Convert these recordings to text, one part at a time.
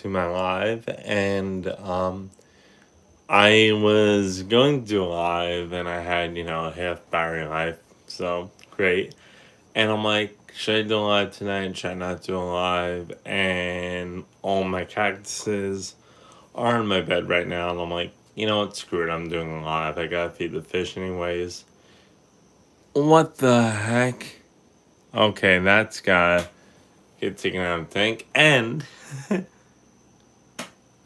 to my live, and I was going to do a live, and I had a half battery life, so great. And I'm like, should I do a live tonight? Should I not do a live? And all my cactuses are in my bed right now, and I'm like, you know what? Screw it. I'm doing a live. I gotta feed the fish anyways. What the heck? Okay, that's gotta get taken out of the tank. And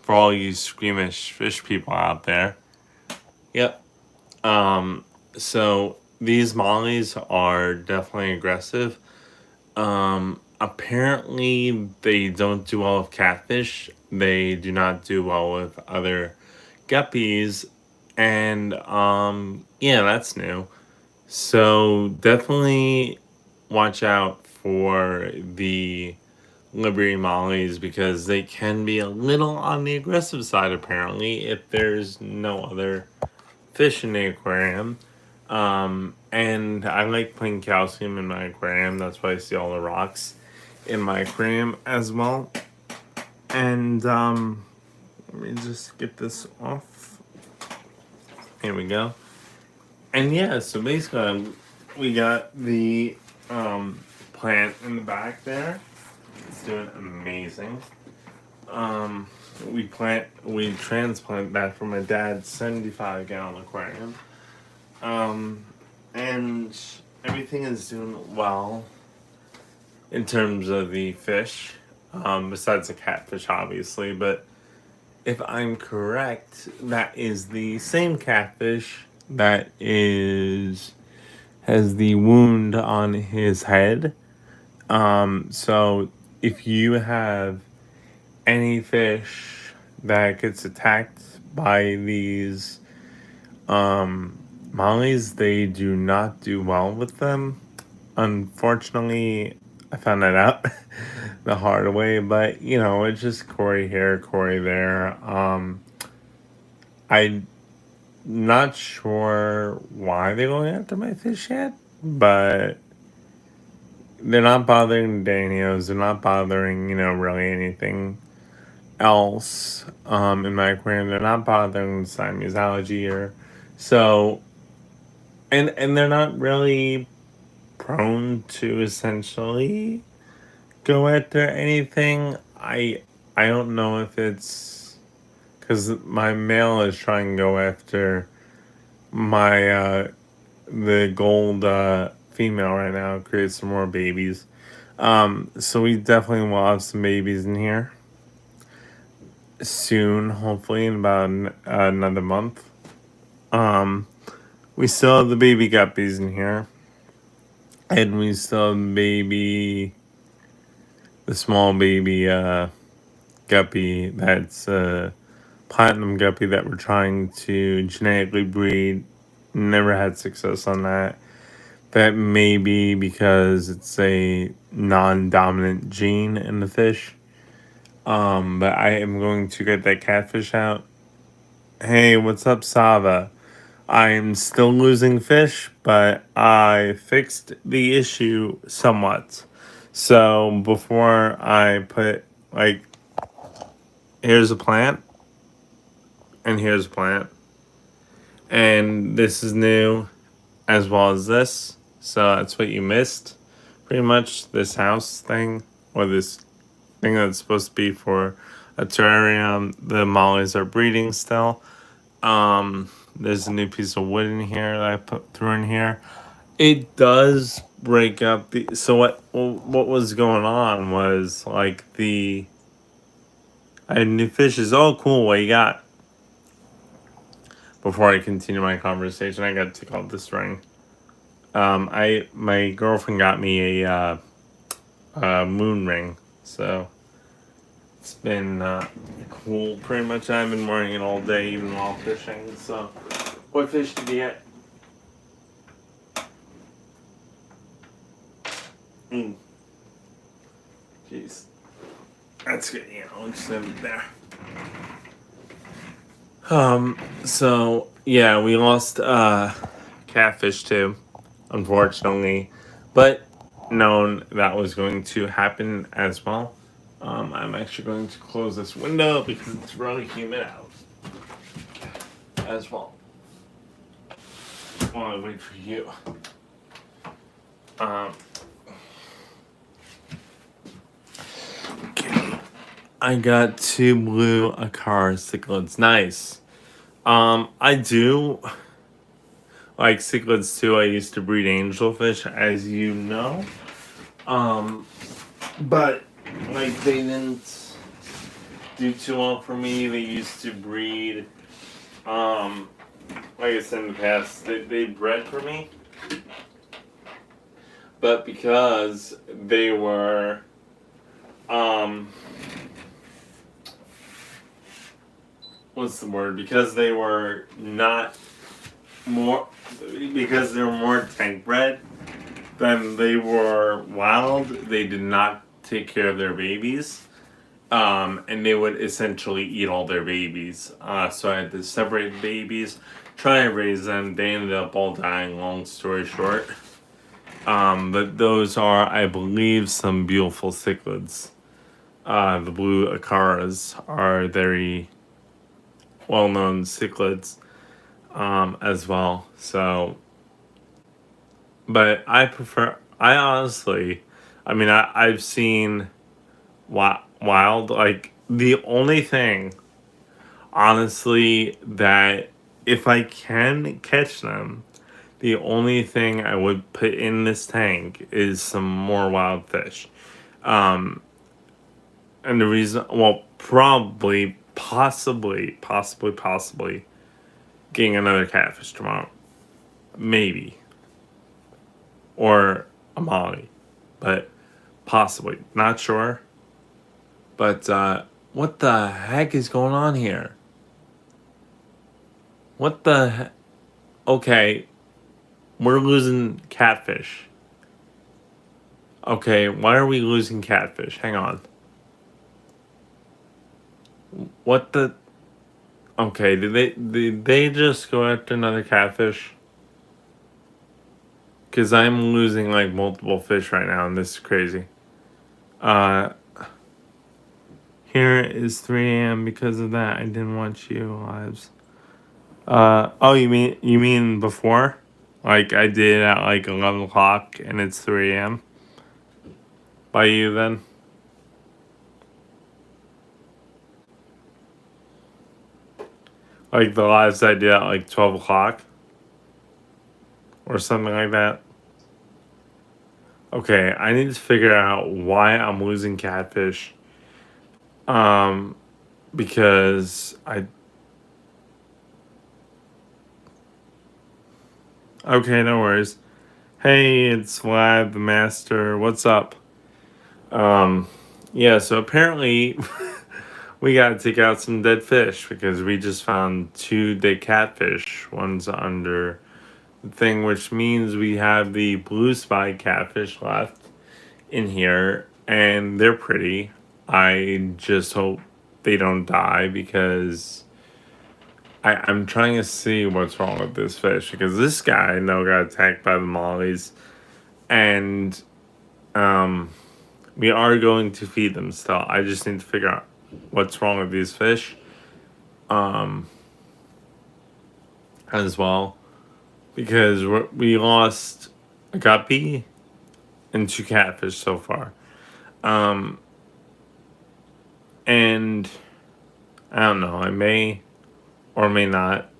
for all you squeamish fish people out there, yep. So these mollies are definitely aggressive. Apparently they don't do well with catfish. They do not do well with other guppies, and yeah, that's new. So definitely watch out for the Liberty Mollies because they can be a little on the aggressive side apparently if there's no other fish in the aquarium. And I like putting calcium in my aquarium. That's why I see all the rocks in my aquarium as well. And let me just get this off. Here we go. And yeah, so basically we got the plant in the back there. It's doing amazing. Um, we transplant that from my dad's 75-gallon aquarium. And everything is doing well in terms of the fish, besides the catfish, obviously. But if I'm correct, that is the same catfish that has the wound on his head. So if you have any fish that gets attacked by these mollies, they do not do well with them. Unfortunately, I found that out the hard way, but it's just Corey here, Corey there. I'm not sure why they're going after my fish yet, but they're not bothering the Danios. They're not bothering, really anything else in my aquarium. They're not bothering the Siamese algae or so, and they're not really prone to essentially go after anything. I don't know if it's because my male is trying to go after my the gold female right now, create some more babies. So we definitely will have some babies in here soon, hopefully in about another month. Um, we still have the baby guppies in here, and we still have the small baby guppy that's platinum guppy that we're trying to genetically breed. Never had success on that. That may be because it's a non-dominant gene in the fish. But I am going to get that catfish out. Hey, what's up, Sava? I'm still losing fish, but I fixed the issue somewhat. So before I put, like, here's a plant, and here's a plant. And this is new, as well as this. So that's what you missed. Pretty much this house thing, or this thing that's supposed to be for a terrarium. The mollies are breeding still. There's a new piece of wood in here that I put through in here. It does break up the. So what was going on was like I had new fishes. Oh, cool. What you got? Before I continue my conversation, I got to take off this ring. My girlfriend got me a moon ring, so it's been cool. Pretty much, I've been wearing it all day, even while fishing. So, what fish did you get? Jeez, that's good. Just leave it there. So yeah, we lost catfish too, unfortunately, but known that was going to happen as well. I'm actually going to close this window because it's really humid out as well. While I wait for you. Um, okay. I got 2 blue aquarium cichlids. Nice. I do like cichlids too. I used to breed angelfish, as you know. But like they didn't do too well for me. They used to breed, like I said in the past, they bred for me. But because they were, what's the word? Because they were not more, because they were more tank bred than they were wild, they did not take care of their babies. And they would essentially eat all their babies. So I had to separate babies, try and raise them. They ended up all dying, long story short. But those are, I believe, some beautiful cichlids. The blue acaras are very well-known cichlids as well. So, but I honestly, I mean, I've seen wild, like, the only thing, honestly, that if I can catch them, the only thing I would put in this tank is some more wild fish. And the reason, well, probably, possibly, getting another catfish tomorrow. Maybe. Or a molly. But possibly. Not sure. But, what the heck is going on here? What the heck? Okay. We're losing catfish. Okay, why are we losing catfish? Hang on. What the? Okay, did they just go after another catfish? Because I'm losing like multiple fish right now, and this is crazy. Uh, Here is 3 a.m. because of that. I didn't want you lives. Oh, you mean before? Like I did at like 11 o'clock, and it's 3 a.m. by you then? Like the lives I did at like 12 o'clock? Or something like that? Okay, I need to figure out why I'm losing catfish. Um, because I. Okay, no worries. Hey, it's Vlad the Master. What's up? Um, yeah, so apparently we gotta take out some dead fish because we just found 2 dead catfish. One's under the thing, which means we have the blue spike catfish left in here, and they're pretty. I just hope they don't die because I'm trying to see what's wrong with this fish because this guy I know got attacked by the mollies, and we are going to feed them still. I just need to figure out what's wrong with these fish, as well, because we lost a guppy and 2 catfish so far, and I don't know. I may or may not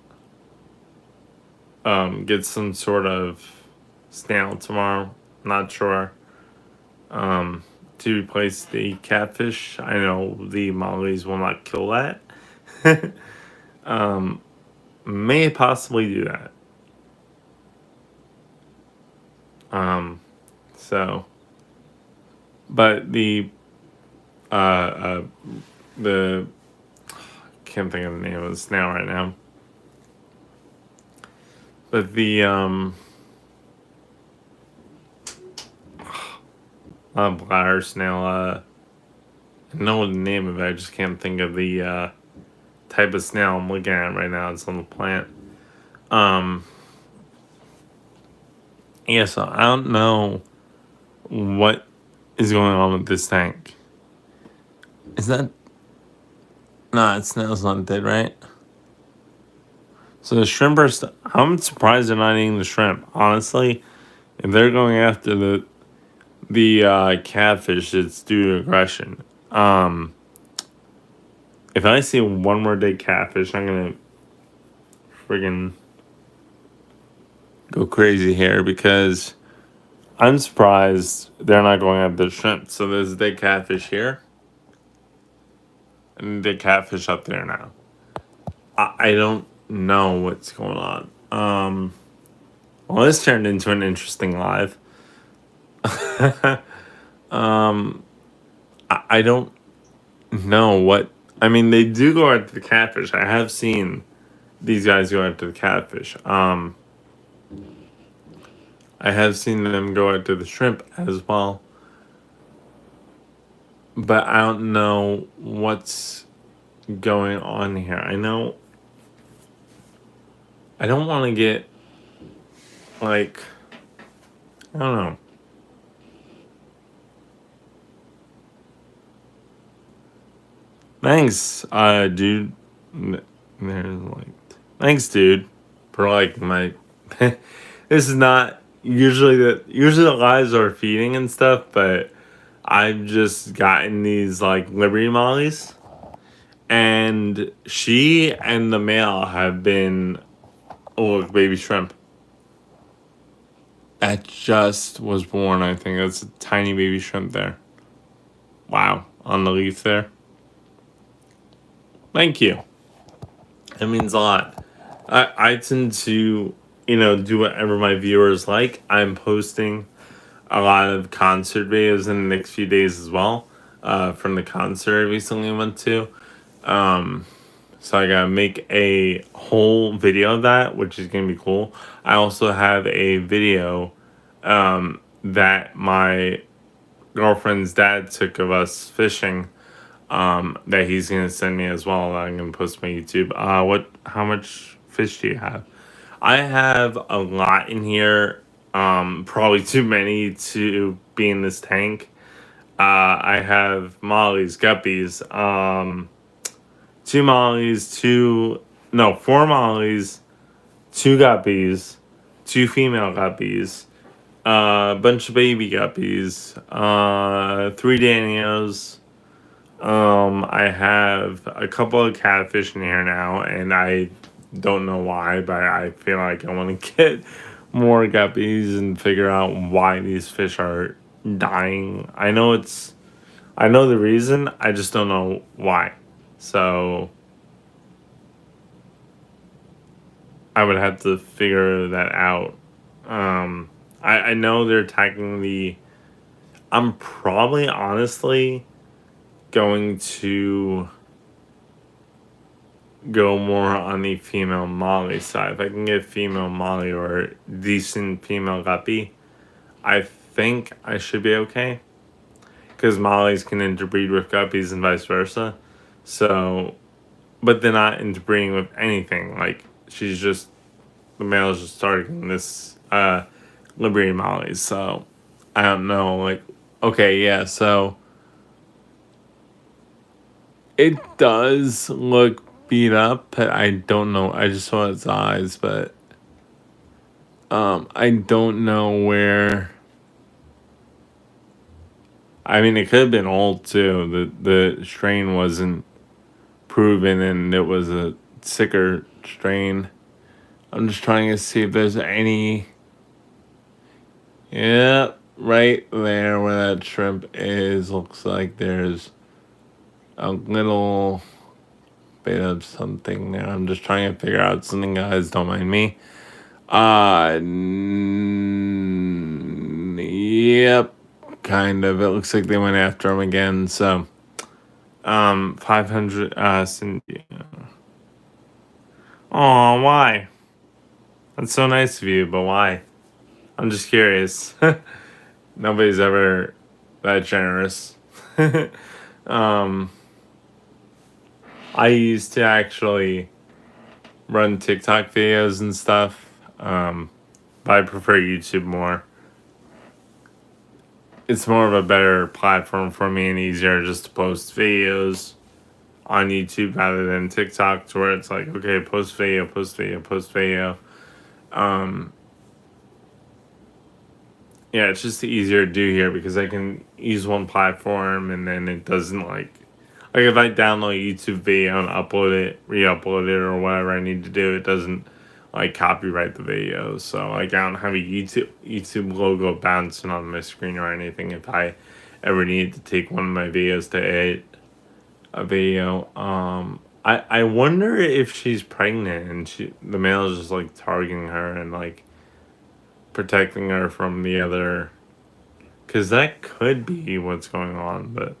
get some sort of snail tomorrow. Not sure. To replace the catfish. I know the mollies will not kill that. May possibly do that. So, but uh, uh, the can't think of the name of the snail right now. But the bladder snail. I know the name of it. I just can't think of the type of snail I'm looking at right now. It's on the plant. Yeah, so I don't know what is going on with this tank. Is that... Nah, snail's not dead, right? So the shrimp are... I'm surprised they're not eating the shrimp. Honestly, if they're going after the catfish, it's due to aggression. If I see one more dead catfish, I'm gonna friggin' go crazy here, because I'm surprised they're not going after the shrimp. So there's a dead catfish here, and the catfish up there now. I don't know what's going on. Well, this turned into an interesting live. I don't know what... I mean, they do go after the catfish. I have seen these guys go after the catfish. I have seen them go after the shrimp as well. But I don't know what's going on here. I know I don't want to get, like, I don't know. Thanks, dude. There's like, thanks, dude, for like my. This is not usually the lives are feeding and stuff, but I've just gotten these like Liberty Mollies, and she and the male have been... Oh, look, baby shrimp. That just was born, I think. That's a tiny baby shrimp there. Wow, on the leaf there. Thank you. It means a lot. I tend to, do whatever my viewers like. I'm posting a lot of concert videos in the next few days as well, from the concert I recently went to. So I gotta make a whole video of that, which is gonna be cool. I also have a video that my girlfriend's dad took of us fishing, that he's gonna send me as well. I'm gonna post my YouTube. How much fish do you have? I have a lot in here. Probably too many to be in this tank. I have mollies, guppies, two mollies, four mollies, two guppies, two female guppies, a bunch of baby guppies, three Danios. I have a couple of catfish in here now, and I don't know why, but I feel like I want to get more guppies and figure out why these fish are dying. I know the reason, I just don't know why. So I would have to figure that out. I know they're attacking I'm probably honestly going to go more on the female molly side. If I can get female molly or decent female guppy, I think I should be okay. Because mollies can interbreed with guppies and vice versa. So, but they're not interbreeding with anything. Like, the male is just starting this Liberty Mollies. So, I don't know. Like, okay, yeah, so it does look beat up, but I don't know. I just saw its eyes, but I don't know where. I mean, it could have been old too. The strain wasn't proven, and it was a sicker strain. I'm just trying to see if there's any. Yeah, right there where that shrimp is, looks like there's a little bit of something there. I'm just trying to figure out something, guys. Don't mind me. Yep, kind of. It looks like they went after him again. So, 500. Cindy. Oh, why? That's so nice of you, but why? I'm just curious. Nobody's ever that generous. I used to actually run TikTok videos and stuff, but I prefer YouTube more. it's more of a better platform for me and easier just to post videos on YouTube rather than TikTok, to where it's like, okay, post video, post video, post video. Um, yeah, it's just easier to do here because I can use one platform and then it doesn't like if I download a YouTube video and upload it, re-upload it, or whatever I need to do, it doesn't like copyright the video. So like I don't have a YouTube logo bouncing on my screen or anything if I ever need to take one of my videos to edit a video. I wonder if she's pregnant and the male is just like targeting her and like protecting her from the other, because that could be what's going on. But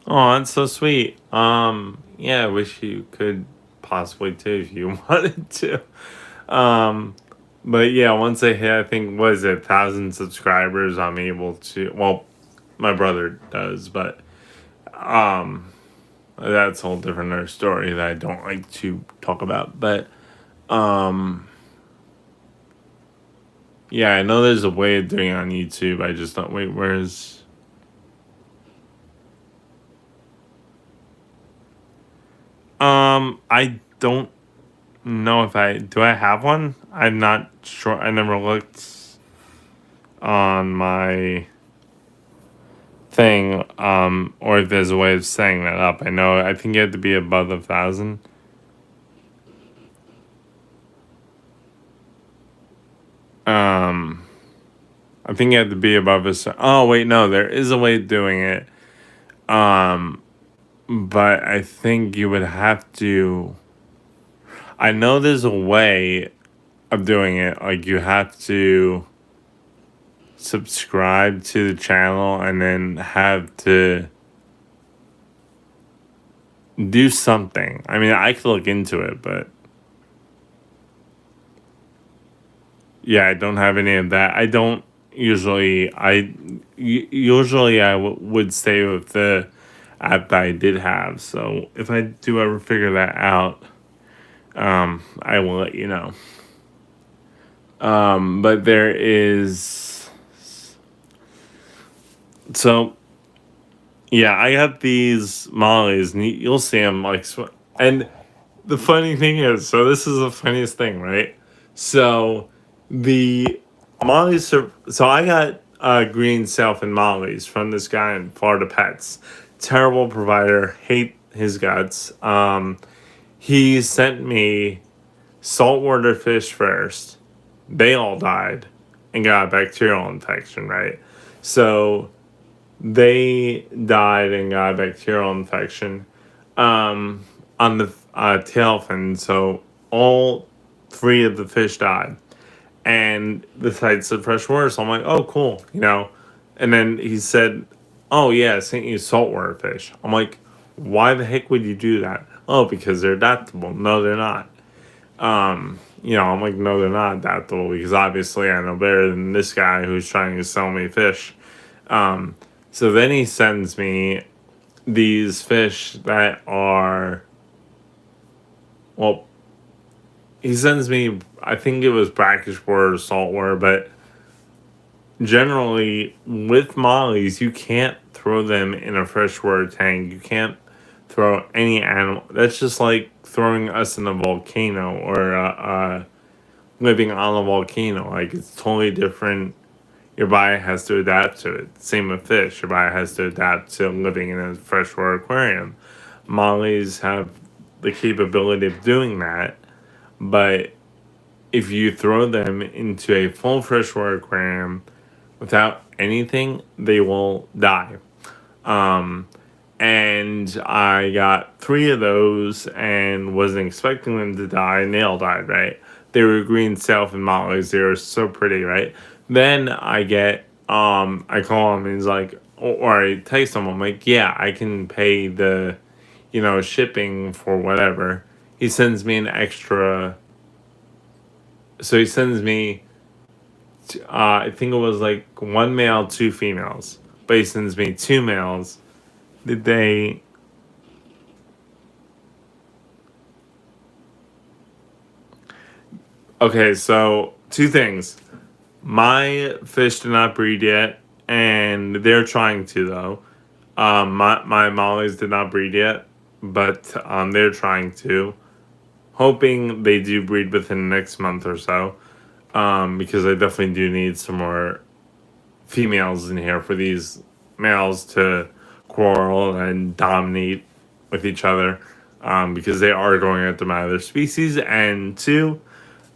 oh, that's so sweet. Yeah, I wish you could possibly too if you wanted to. Um, but yeah, once I hit, I think, was it 1,000 subscribers, I'm able to. Well, my brother does, but um, that's a whole different other story that I don't like to talk about. But um, yeah, I know there's a way of doing it on YouTube. I just don't. Wait, where's? I don't know if I do. I have one. I'm not sure. I never looked on my thing. Or if there's a way of setting that up. I know. I think you have to be above 1,000. Um, I think you have to be above a. Oh wait, no. There is a way of doing it. Um, but I think you would have to. I know there's a way of doing it. Like you have to subscribe to the channel and then have to do something. I mean, I could look into it, but yeah, I don't have any of that. I don't usually. Usually I would stay with the app that I did have. So if I do ever figure that out, I will let you know. But there is so yeah, I got these mollies, and you'll see them like, and the funny thing is, so this is the funniest thing, right? So the mollies are, so I got green self and mollies from this guy in Florida Pets. Terrible provider, hate his guts. He sent me saltwater fish first. They all died and got a bacterial infection, right? So they died and got a bacterial infection on the tail fin. So all three of the fish died. And the site said fresh water. So I'm like, oh, cool, you know. And then he said, oh, yeah, I sent you saltwater fish. I'm like, why the heck would you do that? Oh, because they're adaptable. No, they're not. You know, I'm like, no, they're not adaptable because obviously I know better than this guy who's trying to sell me fish. Um, so then he sends me these fish that are, well, he sends me, I think it was brackish water or salt water, but generally with mollies, you can't throw them in a freshwater tank. You can't throw any animal. That's just like throwing us in a volcano or living on a volcano. Like it's totally different. Your body has to adapt to it. Same with fish. Your body has to adapt to living in a freshwater aquarium. Mollies have the capability of doing that, but if you throw them into a full freshwater aquarium without anything, they will die. Um, and I got three of those and wasn't expecting them to die, and they all died, right? They were green self and mollies. They were so pretty, right? Then I get, I call him and he's like, or I text him, I'm like, yeah, I can pay the, shipping for whatever. He sends me an extra, so he sends me, I think it was like one male, two females, but he sends me two males. Did they, Okay, so two things. My fish did not breed yet, and they're trying to though. My mollies did not breed yet, but they're trying to. Hoping they do breed within the next month or so. Because I definitely do need some more females in here for these males to quarrel and dominate with each other. Because they are going after my other species, and two,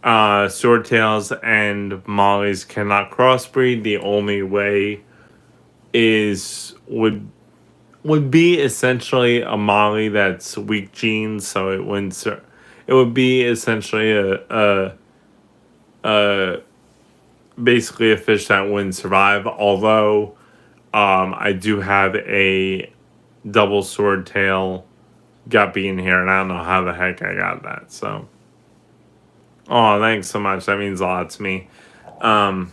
swordtails and mollies cannot crossbreed. The only way is would be essentially a molly that's weak genes, so it wouldn't. It would be essentially a basically a fish that wouldn't survive. Although I do have a double swordtail guppy in here, and I don't know how the heck I got that. So, oh, thanks so much. That means a lot to me. Um,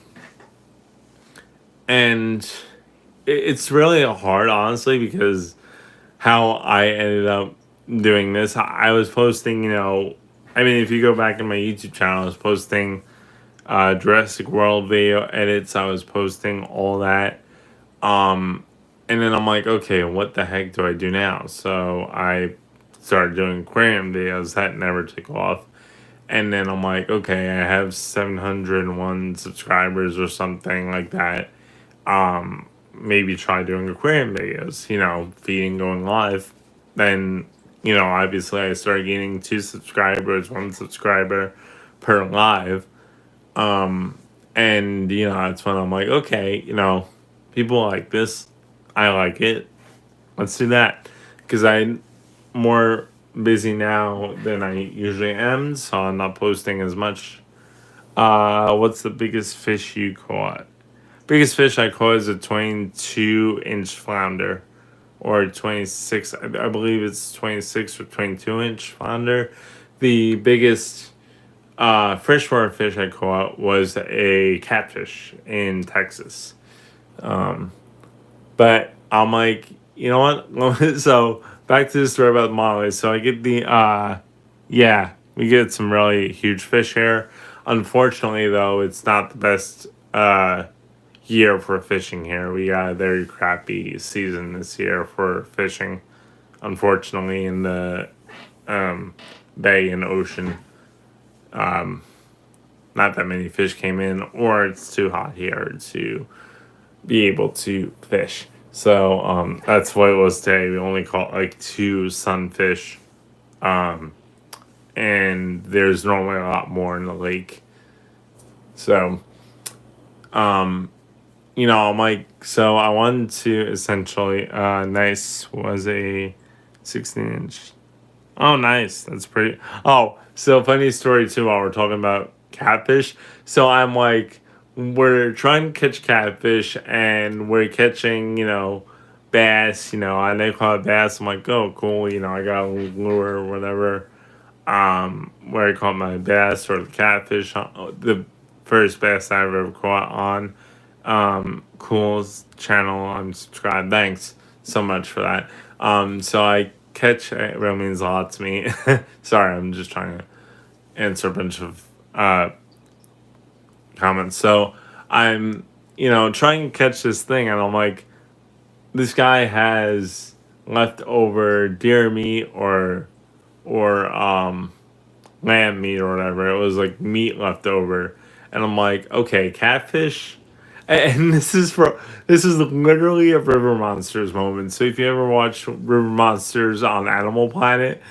and it's really hard, honestly, because how I ended up doing this, I was posting, I mean, if you go back in my YouTube channel, I was posting Jurassic World video edits, I was posting all that. And then I'm like, okay, what the heck do I do now? So I started doing aquarium videos that never took off. And then I'm like, okay, I have 701 subscribers or something like that. Maybe try doing aquarium videos, feeding, going live. Then, obviously I started gaining 2 subscribers, 1 subscriber per live. And, that's when I'm like, okay, people like this. I like it. Let's do that. Because I'm more busy now than I usually am, so I'm not posting as much. What's the biggest fish you caught? Biggest fish I caught is a 22-inch flounder, or 26. I believe it's 26 or 22-inch flounder. The biggest freshwater fish I caught was a catfish in Texas. But I'm like, you know what? So back to the story about Molly. So I get yeah, we get some really huge fish here. Unfortunately, though, it's not the best year for fishing here. We got a very crappy season this year for fishing. Unfortunately, in the bay and ocean, not that many fish came in, or it's too hot here to be able to fish. So that's what it was today. We only caught like 2 sunfish, and there's normally a lot more in the lake. So, I'm like, so I wanted to essentially, nice was a 16-inch. Oh, nice. That's pretty. Oh, so funny story too while we're talking about catfish. So I'm like, we're trying to catch catfish and we're catching, bass, and they call it bass. I'm like, oh, cool. I got a lure or whatever. Where I caught my bass or the catfish, the first bass I've ever caught on. Cool's channel. I'm subscribed. Thanks so much for that. So I catch, it really means a lot to me. Sorry, I'm just trying to answer a bunch of comments. So I'm, trying to catch this thing, and I'm like, this guy has leftover deer meat or lamb meat or whatever. It was like meat left over, and I'm like, okay, catfish. And this is literally a River Monsters moment. So if you ever watch River Monsters on Animal Planet,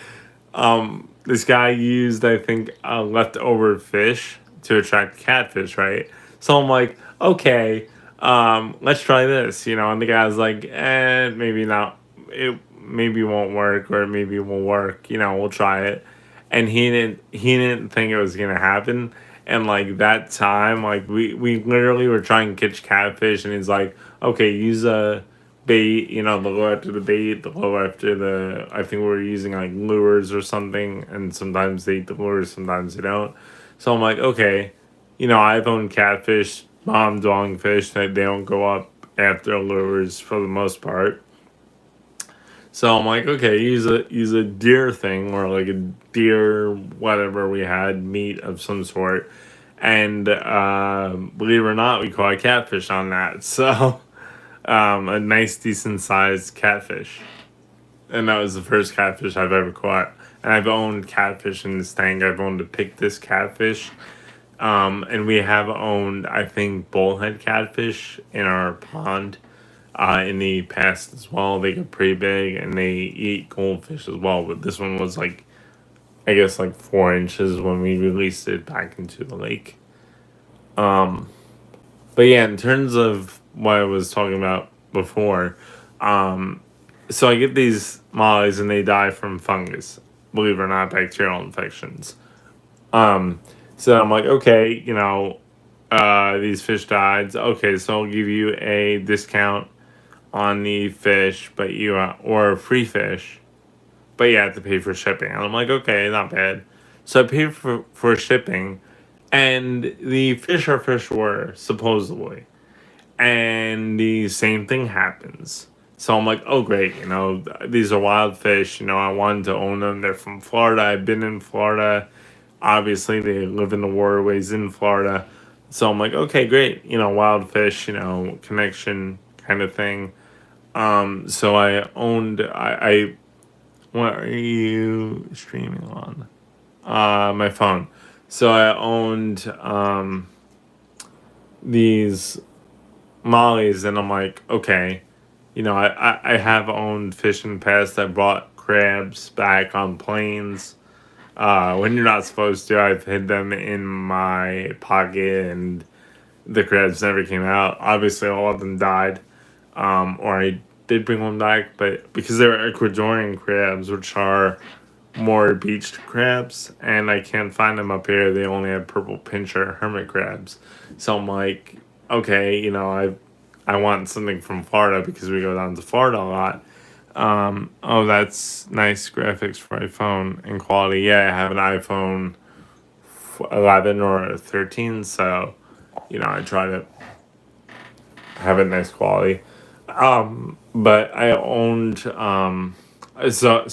this guy used, I think, leftover fish to attract catfish, right? So I'm like, okay, let's try this, and the guy's like, maybe not. It maybe won't work, or maybe it will work. We'll try it. And he didn't think it was gonna happen. And like that time, like we literally were trying to catch catfish, and he's like, okay, use a bait, the low after the bait, the low after the. I think we were using like lures or something, and sometimes they eat the lures, sometimes they don't. So I'm like, okay, I've owned catfish, bomb dongfish, that they don't go up after lures for the most part. So I'm like, okay, use a deer thing or like a deer whatever we had meat of some sort, and believe it or not, we caught a catfish on that. So a nice decent sized catfish, and that was the first catfish I've ever caught. And I've owned catfish in this tank. I've owned a pick this catfish. And we have owned, I think, bullhead catfish in our pond in the past as well. They get pretty big and they eat goldfish as well. But this one was like, I guess, like 4 inches when we released it back into the lake. Um, but yeah, in terms of what I was talking about before, um, so I get these mollies and they die from fungus, believe it or not, bacterial infections. Um, so I'm like, okay, these fish died. Okay, so I'll give you a discount on the fish, but or free fish, but you have to pay for shipping. And I'm like, okay, not bad. So I paid for shipping, and the fish are fish were supposedly, and the same thing happens. So I'm like, oh great, these are wild fish. I wanted to own them. They're from Florida. I've been in Florida. Obviously, they live in the waterways in Florida. So I'm like, okay, great. Wild fish. Connection kind of thing. So I owned. I what are you streaming on? My phone. So I owned these mollies, and I'm like, okay, I have owned fish in the past. I brought crabs back on planes. When you're not supposed to, I've hid them in my pocket, and the crabs never came out. Obviously, all of them died, or I did bring one back, but because they were Ecuadorian crabs, which are more beached crabs, and I can't find them up here. They only have purple pincher hermit crabs. So I'm like, okay, I want something from Florida because we go down to Florida a lot. Oh, that's nice graphics for iPhone and quality. Yeah, I have an iPhone 11 or 13, so I try to have a nice quality. But I owned so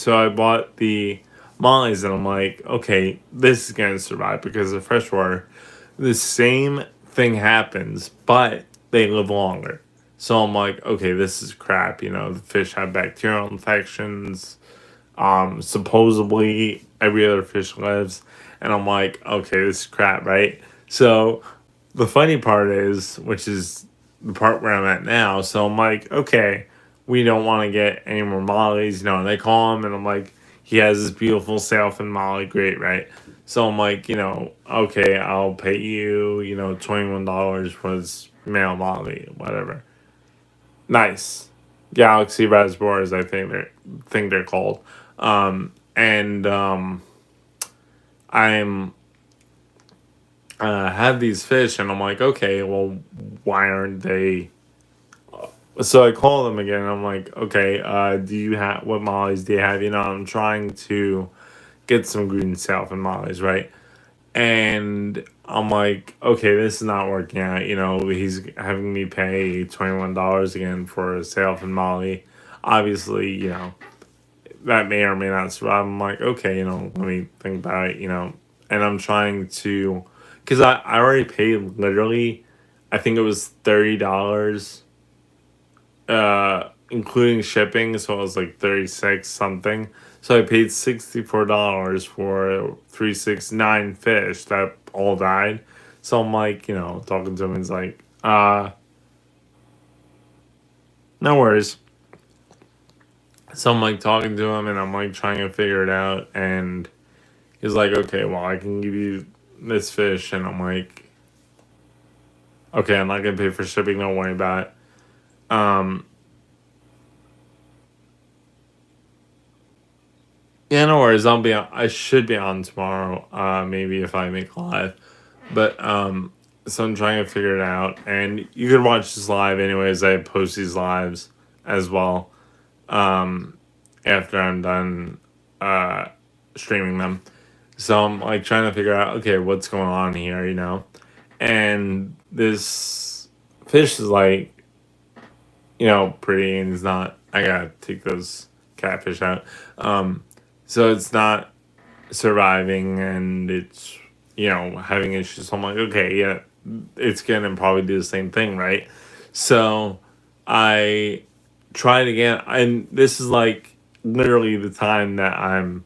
I bought the mollies, and I'm like, okay, this is gonna survive because of freshwater. The same thing happens, but they live longer. So I'm like, okay, this is crap. The fish have bacterial infections. Supposedly every other fish lives, and I'm like, okay, this is crap, right? So the funny part is, which is the part where I'm at now. So I'm like, okay, we don't want to get any more mollies, and they call him, and I'm like, he has this beautiful sailfin molly, great, right? So I'm like, okay, I'll pay you, $21 for this male molly, whatever. Nice. Galaxy reservoirs, I think they're called. And I'm have these fish, and I'm like, okay, well, why aren't they? So I call them again. And I'm like, okay, do you have what mollies do you have? I'm trying to get some green south and mollies, right? And I'm like, okay, this is not working out. He's having me pay $21 again for a south and molly. Obviously, that may or may not survive. I'm like, okay, let me think about it, and I'm trying to, because I already paid literally, I think it was $30, including shipping, so it was like 36 something. So I paid $64 for 369 fish that all died. So I'm like, talking to him, he's like, no worries. So I'm like talking to him, and I'm like trying to figure it out, and he's like, okay, well, I can give you this fish. And I'm like, okay, I'm not going to pay for shipping. Don't worry about it. Yeah, no worries. I should be on tomorrow, maybe if I make live. But, so I'm trying to figure it out. And you could watch this live anyways. I post these lives as well, after I'm done, uh, streaming them. So I'm like trying to figure out, okay, what's going on here. And this fish is like, pretty, and it's not. I gotta take those catfish out. So it's not surviving, and it's, having issues. So I'm like, okay, yeah, it's gonna probably do the same thing, right? So I tried again, and this is like literally the time that I'm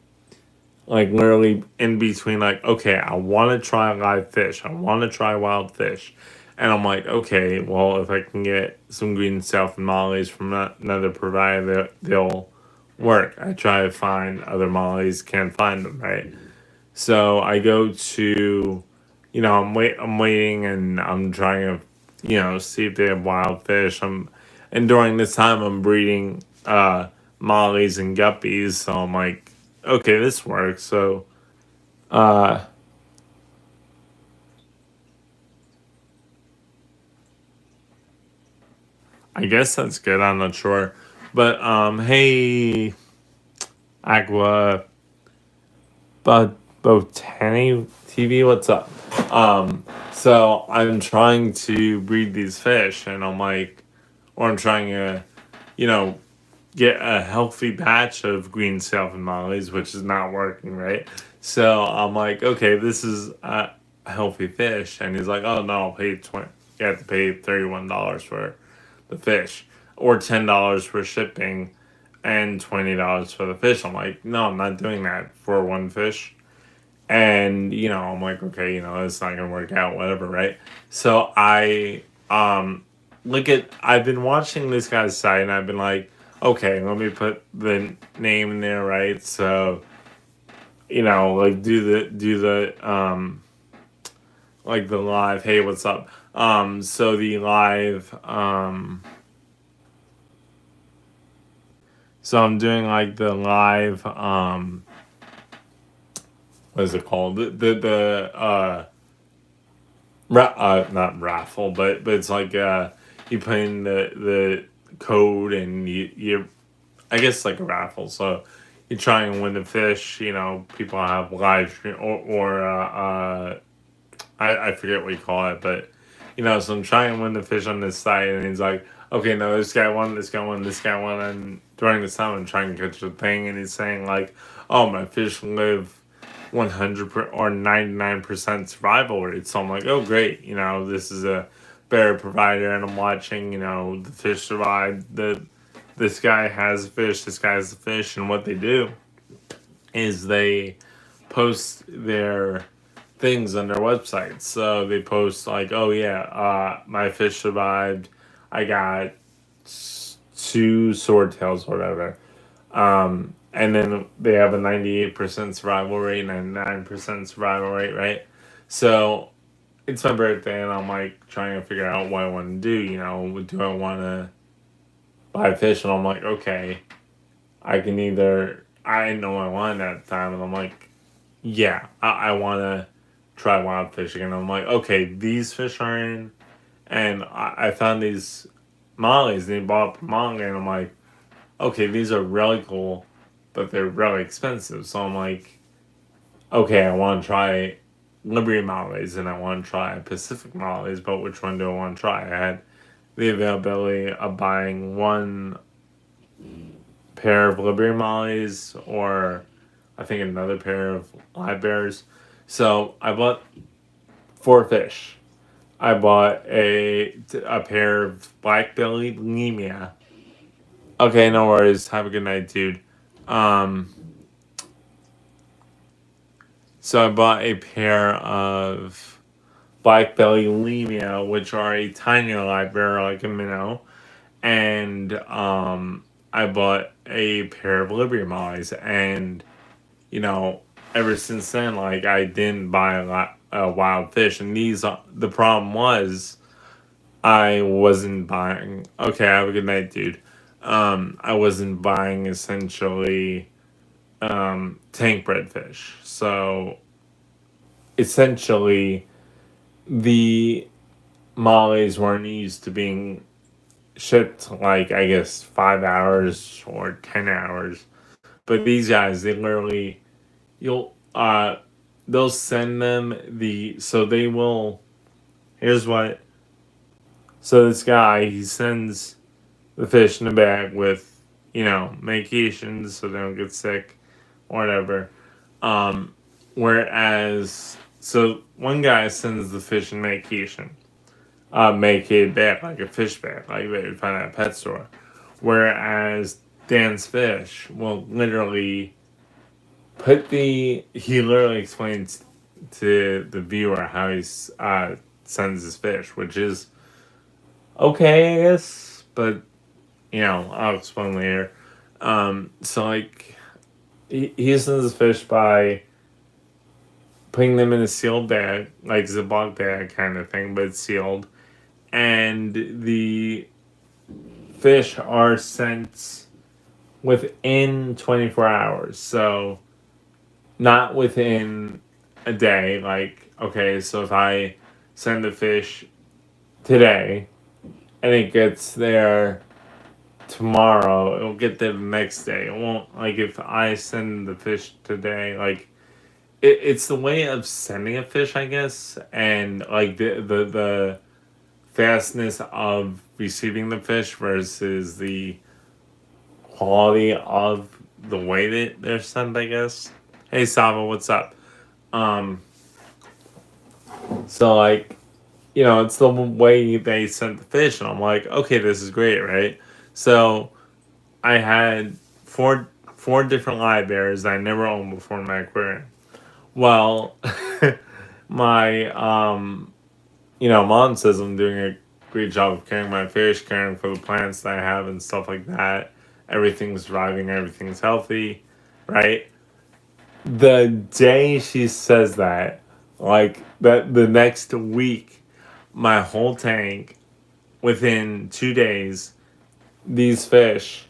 like literally in between, like, okay, I want to try live fish, I want to try wild fish, and I'm like, okay, well, if I can get some green stuff and mollies from another provider, they'll work. I try to find other mollies, can't find them, right? So I go to, I'm waiting, and I'm trying to, see if they have wild fish. And during this time, I'm breeding mollies and guppies. So I'm like, okay, this works. So, uh, I guess that's good. I'm not sure, but hey, Aqua, Botany TV, what's up? So I'm trying to breed these fish, and I'm like, or I'm trying to, you know, get a healthy batch of green salmon mollies, which is not working, right? So I'm like, okay, this is a healthy fish, and he's like, oh no, I'll pay 20. You have to pay $31 for the fish, or $10 for shipping, and $20 for the fish. I'm like, no, I'm not doing that for one fish. And I'm like, okay, it's not gonna work out, whatever, right? So I look at I've been watching this guy's site, and I've been like, okay, let me put the name in there, right? So like do the like the live, hey, what's up? So the live, so I'm doing like the live, what is it called, not raffle, but it's like, you put in the code, and you I guess like a raffle. So you try and win the fish. People have live stream, or I forget what you call it, but so I'm trying to win the fish on this site, and he's like, okay, no, this guy won, this guy won, this guy won, and during this time I'm trying to catch the thing, and he's saying like, oh, my fish live 100 or 99% survival rate. So I'm like, oh great, this is a better provider, and I'm watching, the fish survive. This guy has a fish, this guy has a fish, and what they do is they post their things on their website. So they post like, oh yeah, my fish survived. I got two swordtails or whatever. And then they have a 98% survival rate, 99% survival rate, right? So it's my birthday, and I'm like trying to figure out what I want to do. Do I want to buy fish? And I'm like, okay, I know I wanted at the time, and I'm like, yeah, I want to try wild fishing. And I'm like, okay, these fish are in, and I found these mollies, and they bought up a molly, and I'm like, okay, these are really cool, but they're really expensive. So I'm like, okay, I want to try Liberty mollies, and I want to try Pacific mollies, but which one do I want to try? I had the availability of buying one pair of Liberty mollies, or I think another pair of live bears. So I bought four fish. I bought a pair of black bellied lemia. Okay, no worries. Have a good night, dude. Um, so I bought a pair of black belly lemia, which are a tiny live bear, like a minnow, and I bought a pair of Liberty mollies, and you know, ever since then, like, I didn't buy a lot wild fish, and the problem was I wasn't buying. Okay, have a good night, dude. I wasn't buying essentially tank bred fish, so essentially the mollies weren't used to being shipped like, I guess, 5 hours or 10 hours, but these guys, they literally, you'll they'll send them so they will, here's what, so this guy, he sends the fish in a bag with, medications so they don't get sick or whatever. Um, Whereas, so one guy sends the fish in medication, make a bag, like a fish bag, like they would find at a pet store. Whereas Dan's fish will literally he literally explains to the viewer how he sends his fish, which is okay, I guess, but I'll explain later. So like he sends his fish by putting them in a sealed bag, like Ziploc bag kind of thing, but it's sealed, and the fish are sent within 24 hours. So not within a day. Like, okay, so if I send the fish today and it gets there tomorrow, it'll get there the next day. It won't, like, if I send the fish today, like, it's the way of sending a fish, I guess, and like the fastness of receiving the fish versus the quality of the way that they're sent, I guess. Hey Sava, what's up? Um, so like, it's the way they sent the fish, and I'm like, okay, this is great, right? So I had four different live bears that I never owned before in my aquarium. Well, my mom says I'm doing a great job of caring my fish, caring for the plants that I have and stuff like that. Everything's thriving, everything's healthy, right? The day she says that, like that the next week, my whole tank, within 2 days, these fish,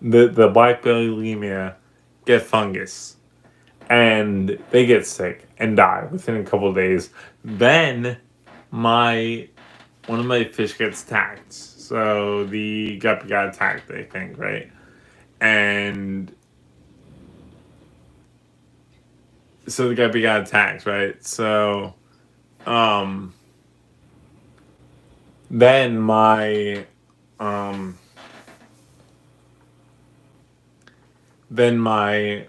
the black belly lemia, get fungus and they get sick and die within a couple of days. Then my one of my fish gets attacked. So the guppy got attacked, I think, right? And so the guppy got attacked, right? So um then my um then my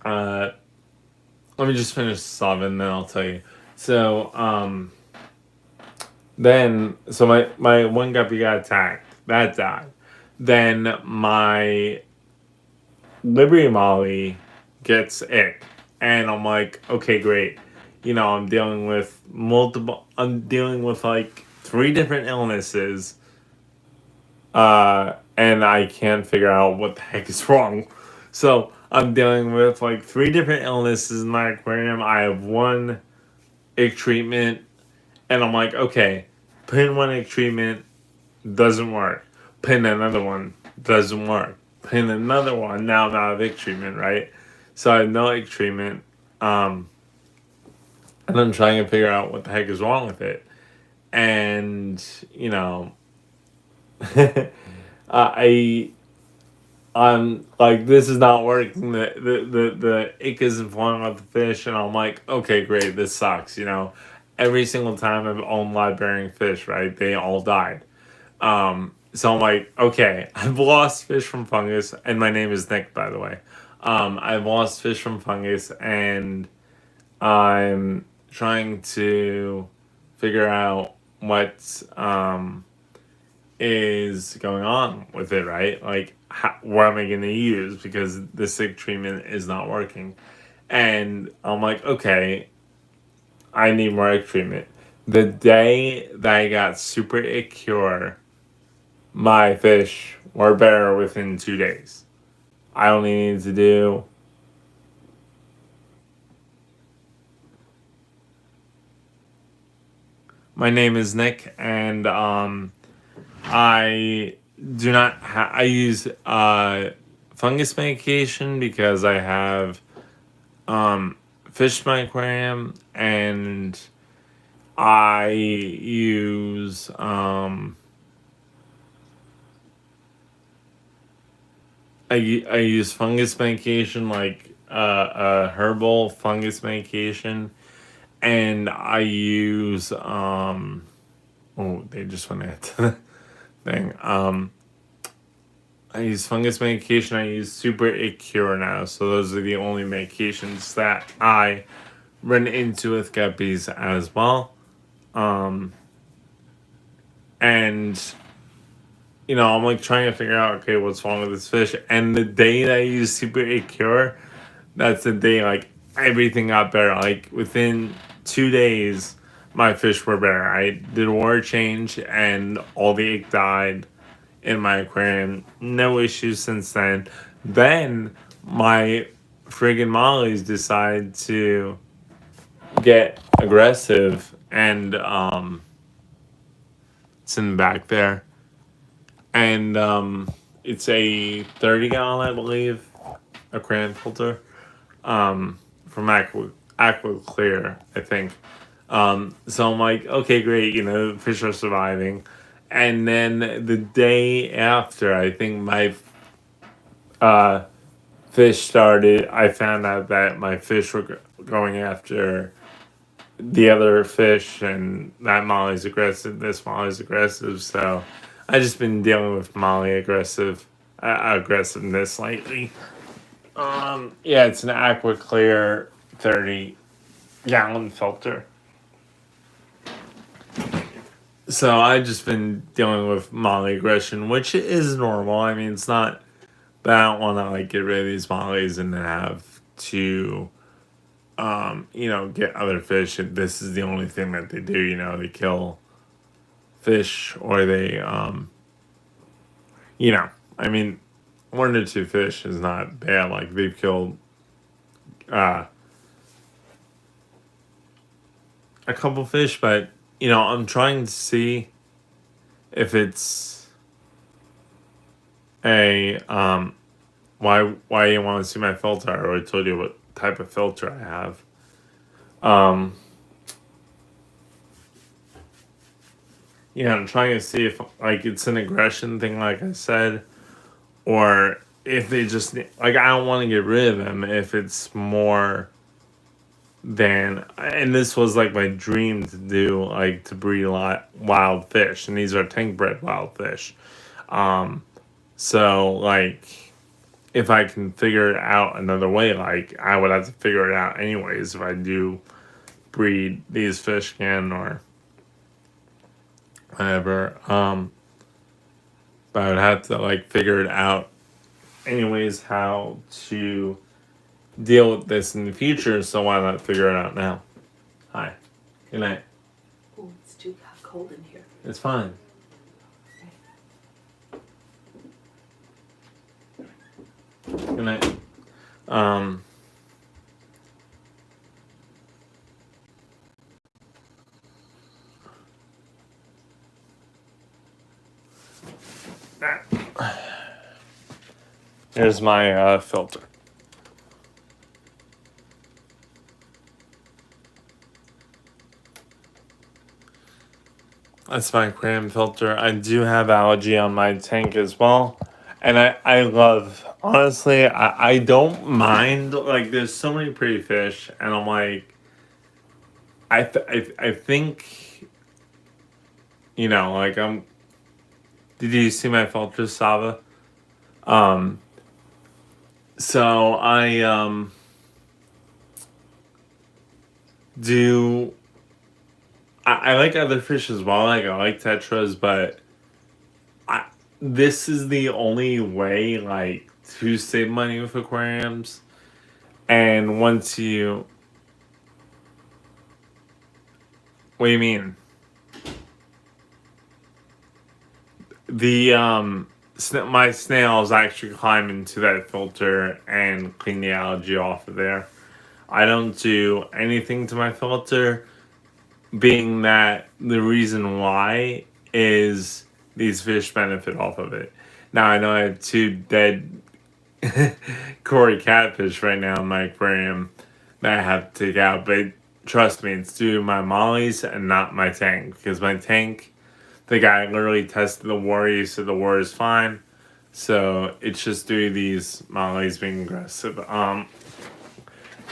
uh let me just finish solving, then I'll tell you. So my one guppy got attacked. That died. Then my Liberty Molly gets ick. And I'm like, okay, great. I'm dealing with like three different illnesses. And I can't figure out what the heck is wrong. So I'm dealing with like three different illnesses in my aquarium. I have one ick treatment. And I'm like, okay, put in one ick treatment, doesn't work. Put in another one, doesn't work. Put in another one, now I'm out of ick treatment, right? So I have no ick treatment. And I'm trying to figure out what the heck is wrong with it. And, I I'm like, this is not working. The ick isn't flowing off the fish, and I'm like, okay, great, this sucks. Every single time I've owned live bearing fish, right, they all died. So I'm like, okay, I've lost fish from fungus, and my name is Nick, by the way. I've lost fish from fungus, and I'm trying to figure out what is going on with it, right? Like, what am I going to use because the sick treatment is not working? And I'm like, okay, I need more ick treatment. The day that I got super ick cure, my fish were better within 2 days. I only needed to do. My name is Nick, and I do not. I use fungus medication because I have fish in my aquarium, and I use I use fungus medication, like herbal fungus medication, and I use oh, they just went into the thing. I use fungus medication. I use Super Cure now. So those are the only medications that I run into with guppies as well. Um, and I'm like trying to figure out, okay, what's wrong with this fish. And the day that I used Super Cure, that's the day like everything got better. Like within 2 days, my fish were better. I did a water change and all the ink died in my aquarium. No issues since then. Then my friggin' mollies decide to get aggressive, and it's in the back there. And it's a 30-gallon, I believe, aquarium filter, from Aqua Clear, I think. So I'm like, okay, great, fish are surviving. And then the day after, I think my uh, fish started, I found out that my fish were going after the other fish, and that Molly's aggressive, this Molly's aggressive. So I just been dealing with Molly aggressiveness lately. Yeah, it's an Aqua Clear 30-gallon filter. So I just been dealing with Molly aggression, which is normal. I mean, it's not, but I don't want to like get rid of these Mollies and then have to, get other fish. And this is the only thing that they do. They kill fish, or they, I mean, 1 to 2 fish is not bad. Like they've killed uh, a couple fish, but I'm trying to see if it's a why you want to see my filter. I already told you what type of filter I have. I'm trying to see if like it's an aggression thing, like I said, or if they just like I don't want to get rid of them. If it's more than, and this was like my dream to do, like to breed a lot wild fish, and these are tank bred wild fish. So like if I can figure it out another way, like I would have to figure it out anyways if I do breed these fish again or whatever. But I would have to like figure it out anyways how to deal with this in the future. So why not figure it out now? Hi. Good night. Oh, it's too cold in here. It's fine. Good night. Here's my filter. That's my aquarium filter. I do have algae on my tank as well. And I love, honestly, I don't mind. Like, there's so many pretty fish. And I'm like, I think, like, did you see my filter, Sava? So I, do, I like other fish as well. Like, I like tetras, but this is the only way, like, to save money with aquariums. And once you, what do you mean? The my snails actually climb into that filter and clean the algae off of there. I don't do anything to my filter, being that the reason why is these fish benefit off of it. Now I know I have 2 dead Cory catfish right now in my aquarium that I have to take out, but trust me, it's due to my mollies and not my tank, because my tank, the guy literally tested the water. He said the water is fine. So it's just due to these mollies being aggressive.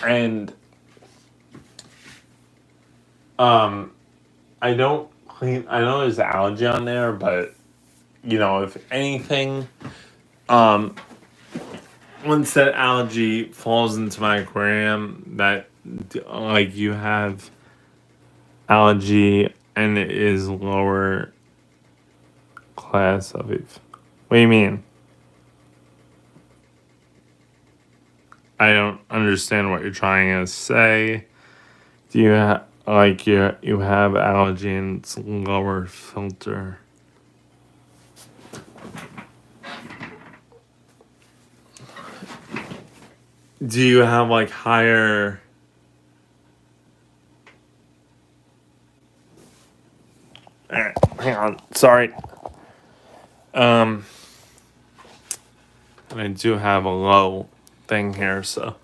And I don't clean. I know there's algae on there, but if anything, um, once that algae falls into my aquarium, that like you have algae and it is lower class of it. What do you mean? I don't understand what you're trying to say. Do you like you have algae and it's lower filter? Do you have like higher? Hang on, sorry. And I do have a low thing here, so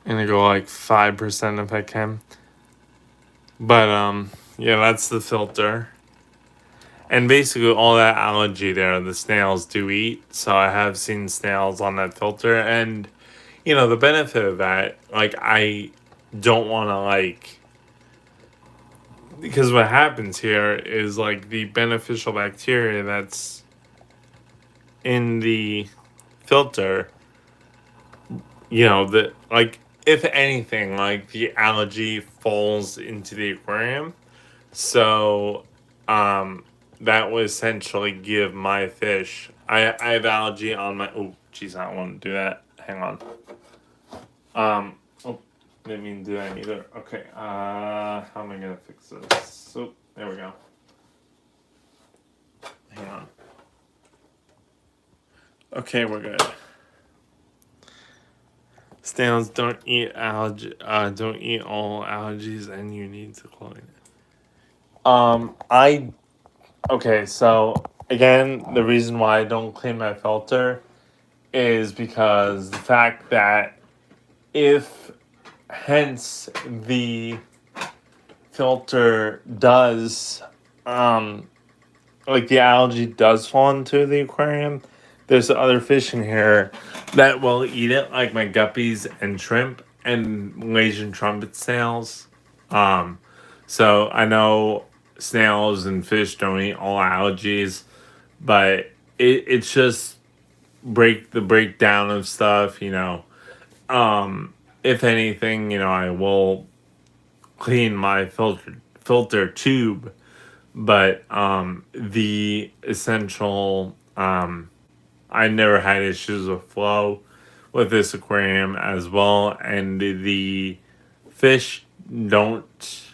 I'm gonna go like 5% if I can. But yeah, that's the filter. And basically all that algae there, the snails do eat. So I have seen snails on that filter, and the benefit of that, like I don't want to like, because what happens here is like the beneficial bacteria that's in the filter, that like if anything, like the algae falls into the aquarium. So that would essentially give my fish, I have algae on my, oh geez, I don't want to do that. Hang on. Oh, didn't mean to do that either. Okay, how am I gonna fix this? So there we go. Hang on. Okay, we're good. Snails don't eat don't eat all algae, and you need to clean it. Okay, so again, the reason why I don't clean my filter is because the fact that if hence the filter does like the algae does fall into the aquarium, there's other fish in here that will eat it, like my guppies and shrimp and Malaysian trumpet snails. So I know snails and fish don't eat all algae, but it's just the breakdown of stuff, if anything, I will clean my filter tube, but the essential I never had issues with flow with this aquarium as well, and the fish don't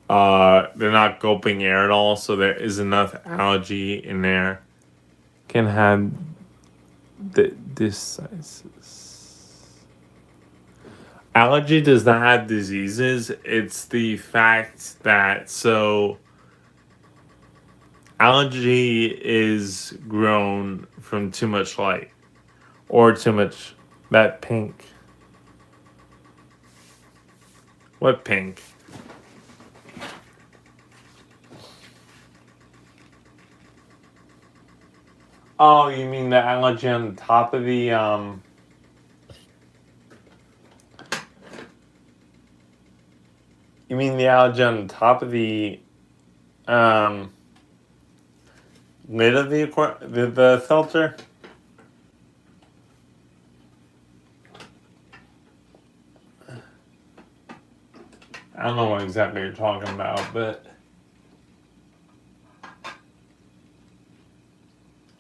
they're not gulping air at all, so there is enough algae in there. Can have this sizes. Algae does not have diseases. It's the fact that algae is grown from too much light or too much that pink. What pink? Oh, you mean the algae on the top of the You mean the algae on the top of the lid of the filter? I don't know what exactly you're talking about, but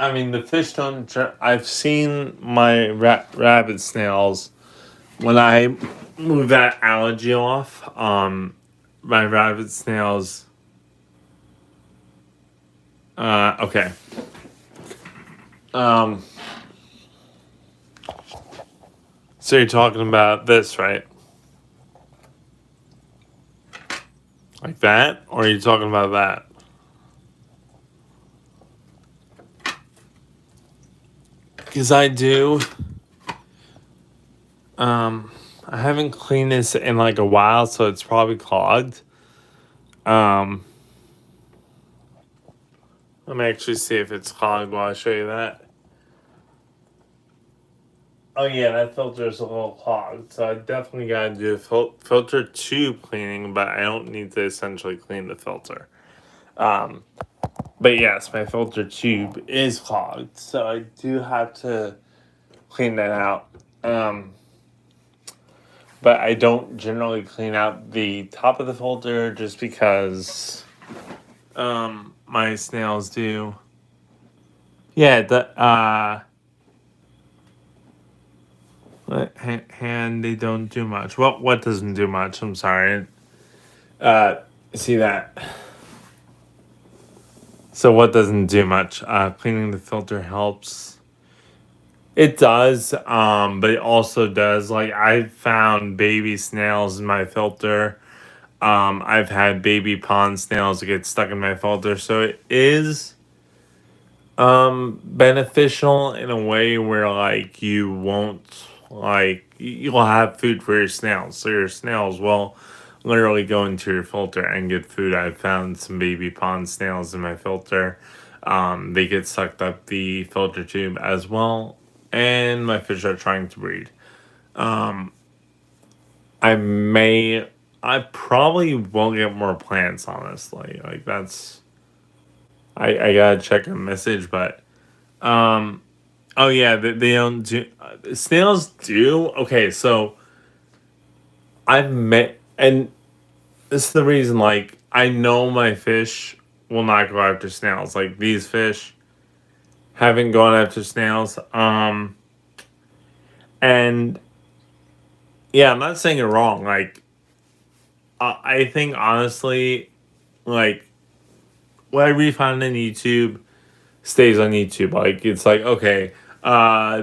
I mean the fish don't. I've seen my rabbit snails when I move that algae off. My rabbit snails. Okay. So you're talking about this, right? Like that? Or are you talking about that? Because I do. I haven't cleaned this in like a while, so it's probably clogged. Let me actually see if it's clogged while I show you that. Oh yeah, that filter is a little clogged, so I definitely gotta do a filter tube cleaning, but I don't need to essentially clean the filter. But yes, my filter tube is clogged, so I do have to clean that out. Um, but I don't generally clean out the top of the filter just because my snails do. Yeah, and they don't do much. Well, what doesn't do much? I'm sorry. Uh, See that. So what doesn't do much? Cleaning the filter helps. It does, but it also does. Like I've found baby snails in my filter. I've had baby pond snails get stuck in my filter, so it is beneficial in a way where like you won't you'll have food for your snails, so your snails will literally go into your filter and get food. I've found some baby pond snails in my filter. They get sucked up the filter tube as well, and my fish are trying to breed. um I may I probably will get more plants, honestly. Like that's I gotta check a message, but um oh yeah, they don't do snails do. Okay, so I've met, and this is the reason. Like I know my fish will not go after snails. Like these fish haven't gone after snails. And yeah, I'm not saying it wrong. Like I think honestly, like what I found on YouTube stays on YouTube. Like it's like okay,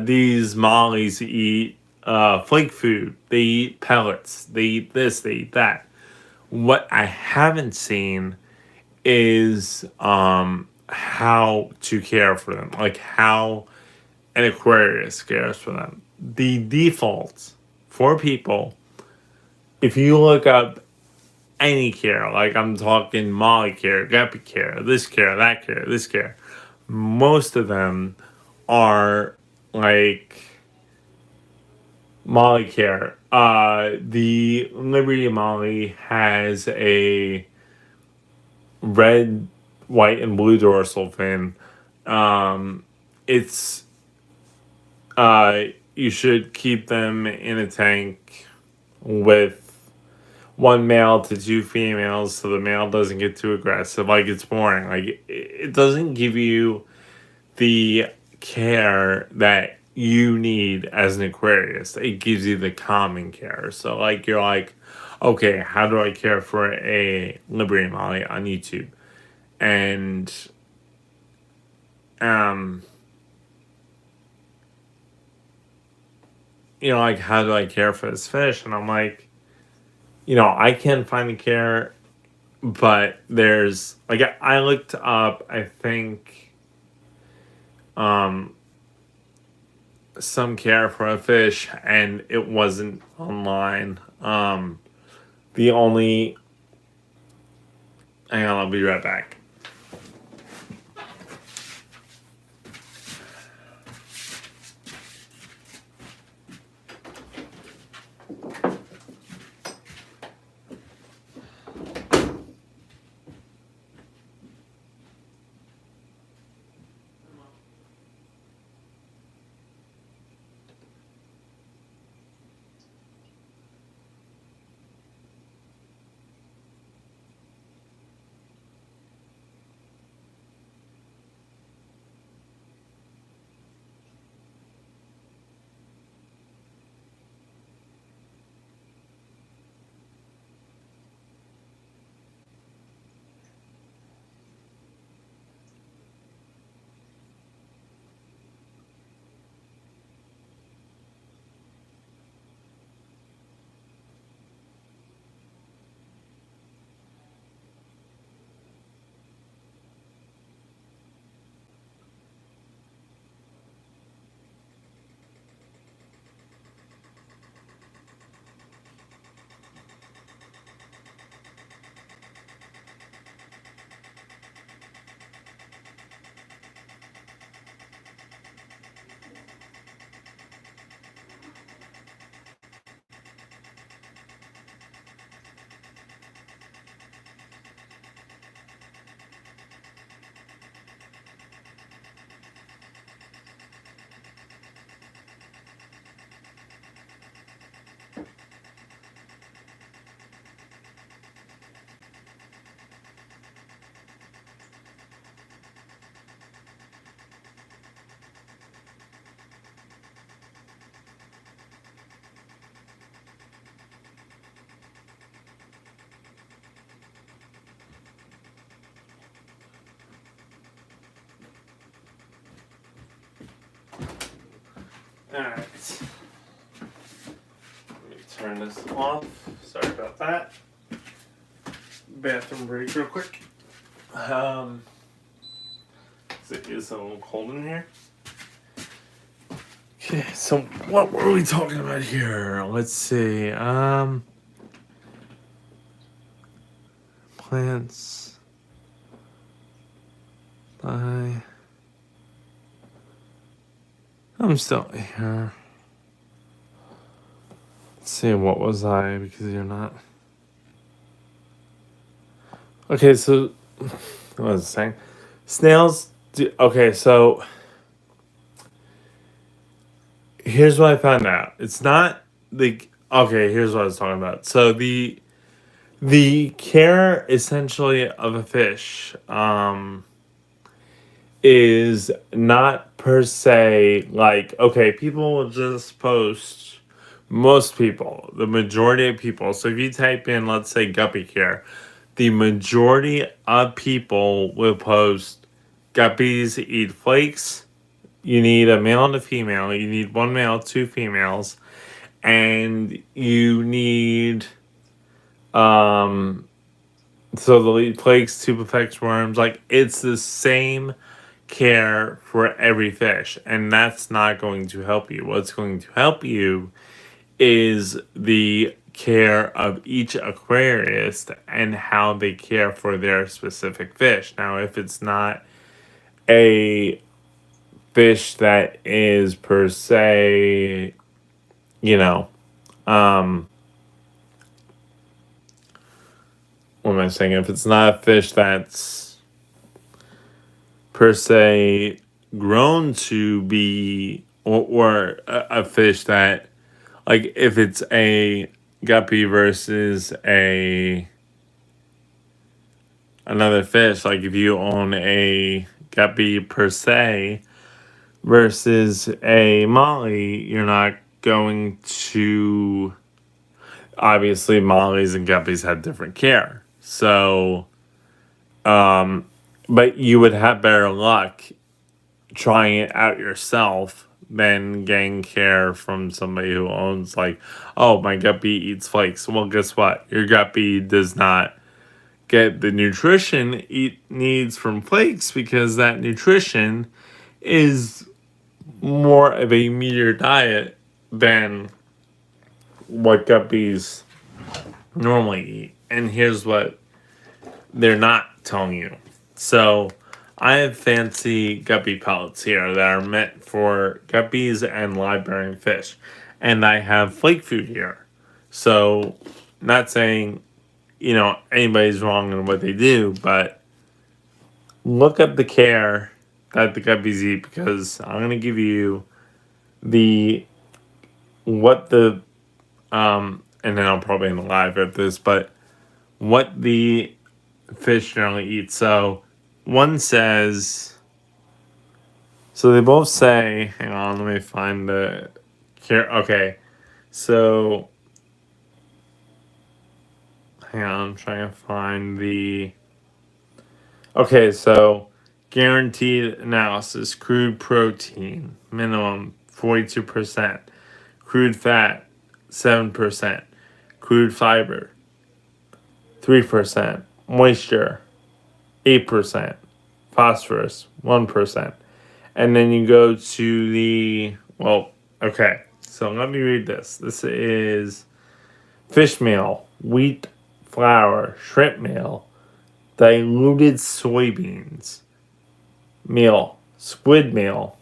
these mollies eat flake food. They eat pellets. They eat this. They eat that. What I haven't seen is how to care for them. Like how an Aquarius cares for them. The default for people, if you look up any care, like I'm talking Molly care, Guppy care, this care, that care, this care, most of them are like Molly care. The Liberty Molly has a red, white, and blue dorsal fin. Um, it's you should keep them in a tank with one male to two females so the male doesn't get too aggressive. Like it's boring. Like it doesn't give you the care that you need as an Aquarius. It gives you the common care. So like you're like, okay, how do I care for a Liberty Molly on YouTube? And um like how do I care for this fish? And I'm like, I can find the care, but there's like I looked up, I think, um some care for a fish and it wasn't online. The only hang on, I'll be right back. Alright. Let me turn this off. Sorry about that. Bathroom break real quick. It is a little cold in here. Okay, so what were we talking about here? Let's see. Plants. I'm still here. Let's see, what was I? Because you're not. Okay, so what was I saying? Snails. Okay, so here's what I found out. It's not the. Okay, here's what I was talking about. So the care essentially of a fish is not per se like, okay, people will just post, most people, the majority of people. So if you type in, let's say, guppy care, the majority of people will post guppies eat flakes. You need a male and a female. You need one male, two females, and you need so they'll eat flakes, tube effects, worms. Like, it's the same care for every fish, and that's not going to help you. What's going to help you is the care of each aquarist and how they care for their specific fish. Now, if it's not a fish that is per se, you know, what am I saying? If it's not a fish that's per se grown to be, or a fish that, like, if it's a guppy versus another fish, like if you own a guppy per se versus a molly, you're not going to, obviously mollies and guppies have different care. So but you would have better luck trying it out yourself than getting care from somebody who owns, like, oh, my guppy eats flakes. Well, guess what? Your guppy does not get the nutrition it needs from flakes, because that nutrition is more of a meatier diet than what guppies normally eat. And here's what they're not telling you. So I have fancy guppy pellets here that are meant for guppies and live bearing fish. And I have flake food here. So, not saying, anybody's wrong in what they do, but look up the care that the guppies eat, because I'm going to give you and then I'll probably end the live at this, but what the fish generally eat. So one says, so they both say, hang on, let me find the care. Okay, so hang on, I'm trying to find okay, so guaranteed analysis: crude protein minimum 42%, crude fat 7%, crude fiber 3%, moisture 8%, phosphorus 1%. And then you go to okay, so let me read this. This is fish meal, wheat flour, shrimp meal, diluted soybeans meal, squid meal,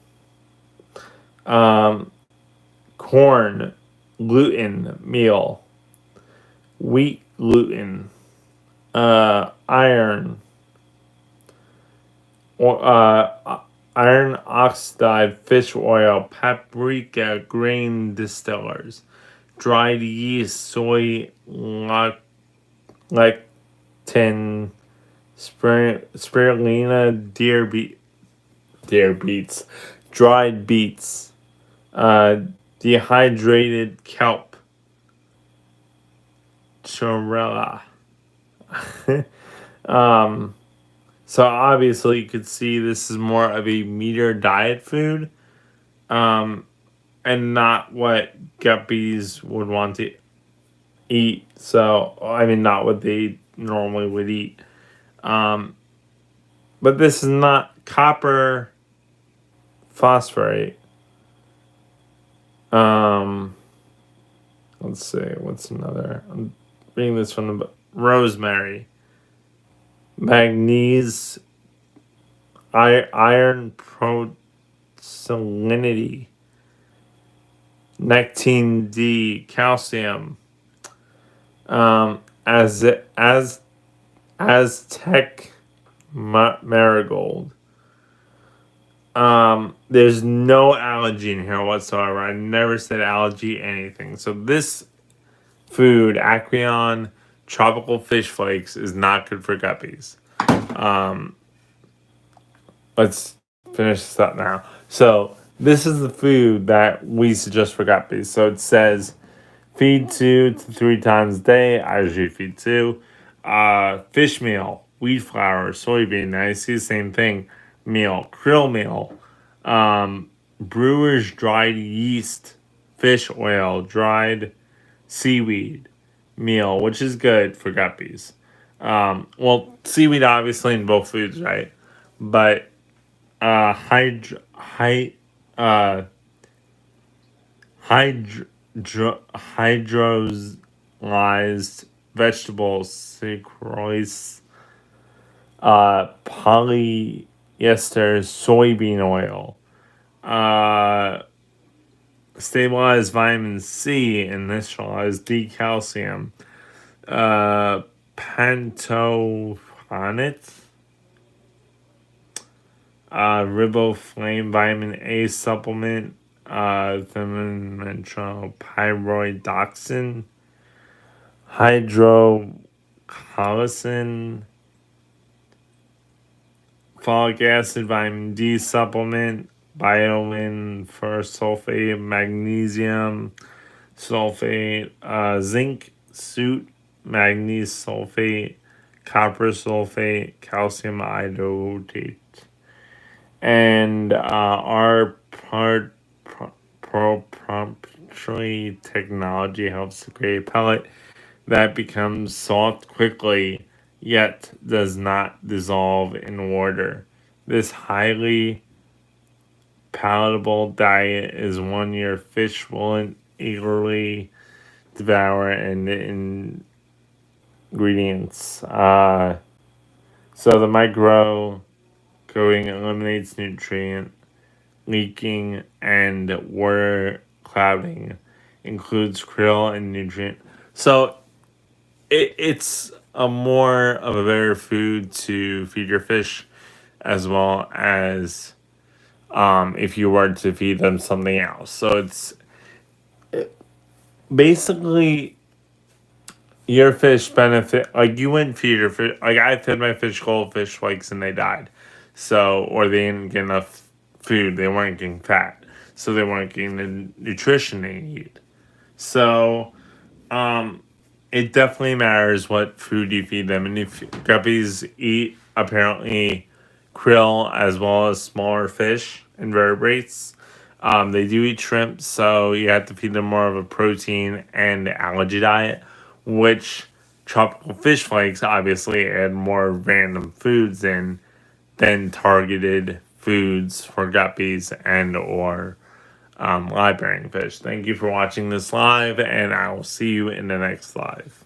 corn gluten meal, wheat gluten, iron oxide fish oil, paprika grain distillers, dried yeast, soy lectin, spirulina, deer beets, dried beets, dehydrated kelp, chlorella. So obviously you could see this is more of a meatier diet food. and not what guppies would want to eat. So, I mean, not what they normally would eat. Um, but this is not copper phosphorate. Um, let's see, what's another? I'm reading this from the book. Rosemary, magnesium, iron prosalinity, nectine D, calcium, as Aztec marigold. There's no allergy in here whatsoever. I never said allergy anything. So this food, aquarium tropical fish flakes, is not good for guppies. Um, let's finish this up now. So this is the food that we suggest for guppies. So it says feed 2 to 3 times a day. I usually feed 2. Fish meal, wheat flour, soybean. I see the same thing. Meal, krill meal, brewer's dried yeast, fish oil, dried seaweed meal, which is good for guppies. Well, seaweed obviously in both foods, right? But uh, hydrolyzed vegetables, sucrose, polyester soybean oil, uh, stabilized vitamin C and neutralized D calcium, pantothenic, riboflavin vitamin A supplement, thimermetropyrodoxin, hydrocollosin, folic acid, vitamin D supplement, biolin for sulfate, magnesium sulfate, zinc suit, magnesium sulfate, copper sulfate, calcium iodate, and our proprietary technology helps to create a pellet that becomes soft quickly, yet does not dissolve in water. This highly palatable diet is one your fish will eagerly devour, and the ingredients. So the micro coating eliminates nutrient leaking and water clouding, includes krill and nutrient. So it's a more of a better food to feed your fish, as well as if you were to feed them something else. So it's basically your fish benefit. Like, you wouldn't feed your fish. Like, I fed my fish goldfish flakes and they died. So, or they didn't get enough food. They weren't getting fat. So they weren't getting the nutrition they need. So, it definitely matters what food you feed them. And if guppies eat, apparently, krill as well as smaller fish and vertebrates, they do eat shrimp, so you have to feed them more of a protein and allergy diet, which tropical fish flakes obviously add more random foods in than targeted foods for guppies and or live bearing fish. Thank you for watching this live, and I will see you in the next live.